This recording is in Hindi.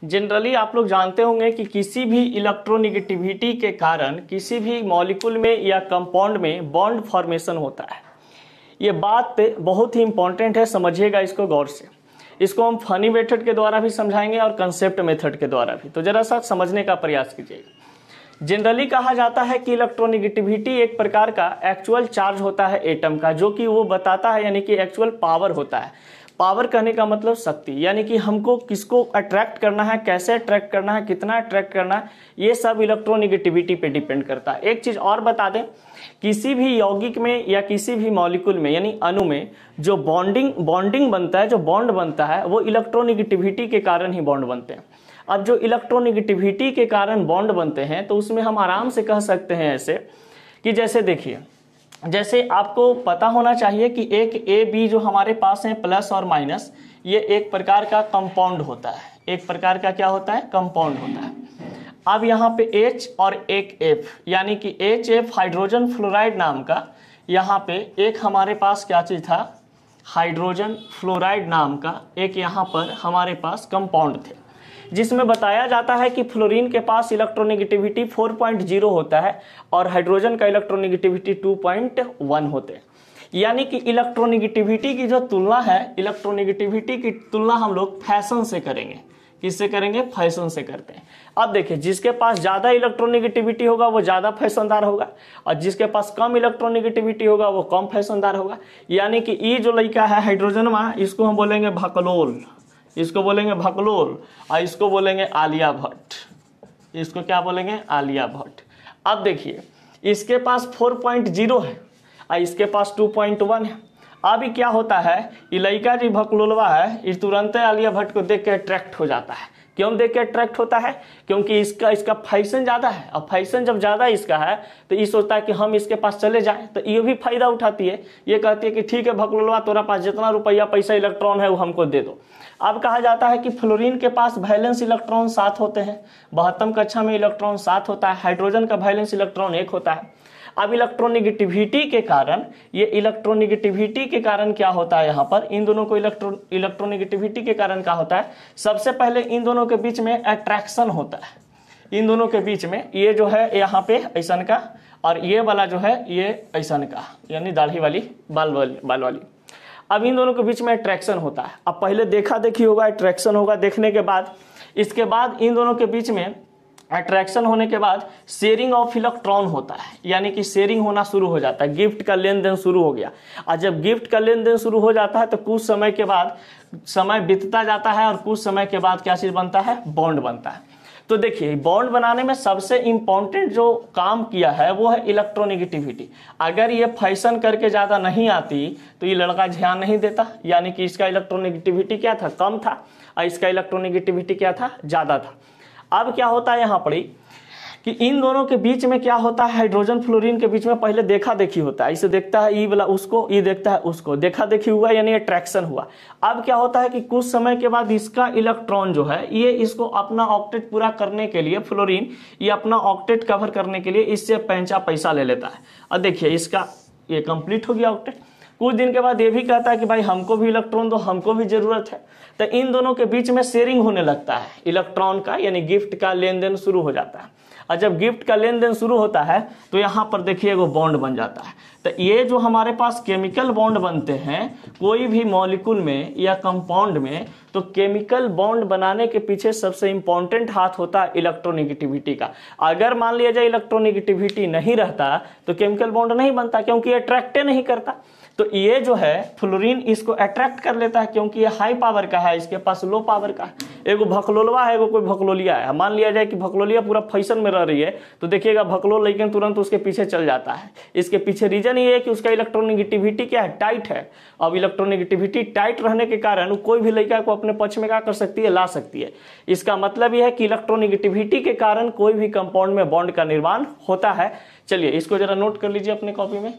जनरली आप लोग जानते होंगे कि किसी भी इलेक्ट्रोनेगेटिविटी के कारण किसी भी मॉलिक्यूल में या कंपाउंड में बॉन्ड फॉर्मेशन होता है। ये बात बहुत ही इंपॉर्टेंट है, समझिएगा इसको गौर से। इसको हम फनी मेथड के द्वारा भी समझाएंगे और कंसेप्ट मेथड के द्वारा भी, तो जरा सा समझने का प्रयास कीजिएगा। जनरली कहा जाता है कि इलेक्ट्रोनेगेटिविटी एक प्रकार का एक्चुअल चार्ज होता है एटम का, जो कि वो बताता है, यानी कि एक्चुअल पावर होता है। पावर कहने का मतलब शक्ति, यानी कि हमको किसको अट्रैक्ट करना है, कैसे अट्रैक्ट करना है, कितना अट्रैक्ट करना है, ये सब इलेक्ट्रोनेगेटिविटी पे डिपेंड करता है। एक चीज और बता दें, किसी भी यौगिक में या किसी भी मॉलिक्यूल में यानी अणु में जो बॉन्डिंग बनता है, जो बॉन्ड बनता है, वो इलेक्ट्रोनेगेटिविटी के कारण ही बॉन्ड बनते हैं। अब जो इलेक्ट्रोनेगेटिविटी के कारण बॉन्ड बनते हैं तो उसमें हम आराम से कह सकते हैं ऐसे कि जैसे देखिए, जैसे आपको पता होना चाहिए कि एक ए बी जो हमारे पास है प्लस और माइनस, ये एक प्रकार का कंपाउंड होता है। एक प्रकार का क्या होता है? कंपाउंड होता है। अब यहाँ पे H और एक F, यानी कि HF हाइड्रोजन फ्लोराइड नाम का, यहाँ पे एक हमारे पास क्या चीज था? हाइड्रोजन फ्लोराइड नाम का एक यहाँ पर हमारे पास कंपाउंड थे, जिसमें बताया जाता है कि फ्लोरीन के पास इलेक्ट्रोनेगेटिविटी 4.0 होता है और हाइड्रोजन का इलेक्ट्रोनेगेटिविटी 2.1 होते हैं। यानी कि इलेक्ट्रोनेगेटिविटी की जो तुलना है, इलेक्ट्रोनेगेटिविटी की तुलना हम लोग फैशन से करेंगे। किससे करेंगे? फैशन से करते हैं। अब देखिए, जिसके पास ज्यादा इलेक्ट्रोनेगेटिविटी होगा वो ज्यादा फैशनदार होगा, और जिसके पास कम इलेक्ट्रोनेगेटिविटी होगा वो कम फैशनदार होगा। यानी कि ये जो लड़का है हाइड्रोजन में, इसको हम बोलेंगे भकलोल, इसको बोलेंगे भकलोल, और इसको बोलेंगे आलिया भट्ट। इसको क्या बोलेंगे? आलिया भट्ट। अब देखिए, इसके पास 4.0 है और इसके पास 2.1 है। अभी क्या होता है, ये लड़का जी भकलोलवा है, ये तुरंत आलिया भट्ट को देख के अट्रैक्ट हो जाता है। क्यों देख के अट्रैक्ट होता है? क्योंकि इसका फैशन ज्यादा है, और फैशन जब ज्यादा इसका है तो ये सोचता है कि हम इसके पास चले जाएं, तो ये भी फायदा उठाती है। ये कहती है कि ठीक है भकलोलवा, तोरा पास जितना रुपया पैसा इलेक्ट्रॉन है वो हमको दे दो। अब कहा जाता है कि फ्लोरीन के पास वैलेंस इलेक्ट्रॉन 7 होते हैं, 72 कक्षा में इलेक्ट्रॉन 7 होता है। हाइड्रोजन का वैलेंस इलेक्ट्रॉन 1 होता है। अब इलेक्ट्रोनेगेटिविटी के कारण, ये इलेक्ट्रोनेगेटिविटी के कारण क्या होता है, यहाँ पर इन दोनों को इलेक्ट्रोनेगेटिविटी के कारण क्या होता है, सबसे पहले इन दोनों के बीच में अट्रैक्शन होता है। इन दोनों के बीच में ये जो है यहाँ पे ऐसन का, और ये वाला जो है ये ऐसन का, यानी दाढ़ी वाली बाल वाली। अब इन दोनों के बीच में अट्रैक्शन होता है। अब पहले देखा देखी होगा, अट्रैक्शन होगा, देखने के बाद इसके बाद इन दोनों के बीच में अट्रैक्शन होने के बाद शेयरिंग ऑफ इलेक्ट्रॉन होता है, यानी कि शेयरिंग होना शुरू हो जाता है, गिफ्ट का लेन देन शुरू हो गया। और जब गिफ्ट का लेन देन शुरू हो जाता है तो कुछ समय के बाद समय बीतता जाता है, और कुछ समय के बाद क्या चीज बनता है? बॉन्ड बनता है। तो देखिए, बॉन्ड बनाने में सबसे इंपॉर्टेंट जो काम किया है वो है इलेक्ट्रोनेगेटिविटी। अगर ये फैशन करके ज्यादा नहीं आती तो ये लड़का ध्यान नहीं देता, यानी कि इसका इलेक्ट्रोनेगेटिविटी क्या था? कम था, और इसका इलेक्ट्रोनेगेटिविटी क्या था? ज्यादा था। अब क्या होता है यहाँ पर कि इन दोनों के बीच में क्या होता है, हाइड्रोजन फ्लोरीन के बीच में पहले देखा देखी होता है। इसे देखता है, ये वाला उसको, ये देखता है उसको, देखा देखी हुआ यानी अट्रैक्शन हुआ। अब क्या होता है कि कुछ समय के बाद इसका इलेक्ट्रॉन जो है, ये इसको अपना ऑक्टेट पूरा करने के लिए, फ्लोरीन ये अपना ऑक्टेट कवर करने के लिए इससे पैसा ले लेता है। और देखिए, इसका ये कंप्लीट हो गया ऑक्टेट। कुछ दिन के बाद ये भी कहता है कि भाई हमको भी इलेक्ट्रॉन दो, हमको भी जरूरत है। तो इन दोनों के बीच में शेयरिंग होने लगता है इलेक्ट्रॉन का, यानी गिफ्ट का लेन देन शुरू हो जाता है। और जब गिफ्ट का लेन देन शुरू होता है तो यहाँ पर देखिए वो बॉन्ड बन जाता है। तो ये जो हमारे पास केमिकल बॉन्ड बनते हैं कोई भी मॉलिक्यूल में या कंपाउंड में, तो केमिकल बॉन्ड बनाने के पीछे सबसे इंपॉर्टेंट हाथ होता है इलेक्ट्रोनेगेटिविटी का। अगर मान लिया जाए इलेक्ट्रोनेगेटिविटी नहीं रहता तो केमिकल बॉन्ड नहीं बनता, क्योंकि अट्रैक्ट नहीं करता। तो ये जो है फ्लोरीन इसको अट्रैक्ट कर लेता है, क्योंकि ये हाई पावर का है, इसके पास लो पावर का है। एगो भकलोलवा है, एगो कोई भकलोलिया है। मान लिया जाए कि भकलोलिया पूरा फैशन में रह रही है, तो देखिएगा भकलोल लेकिन तुरंत उसके पीछे चल जाता है। इसके पीछे रीजन ये है कि उसका इलेक्ट्रोनेगेटिविटी क्या है? टाइट है। अब इलेक्ट्रोनेगेटिविटी टाइट रहने के कारण कोई भी लड़का को अपने पक्ष में क्या कर सकती है? ला सकती है। इसका मतलब यह है कि इलेक्ट्रोनेगेटिविटी के कारण कोई भी कंपाउंड में बॉन्ड का निर्माण होता है। चलिए इसको जरा नोट कर लीजिए अपने कॉपी में।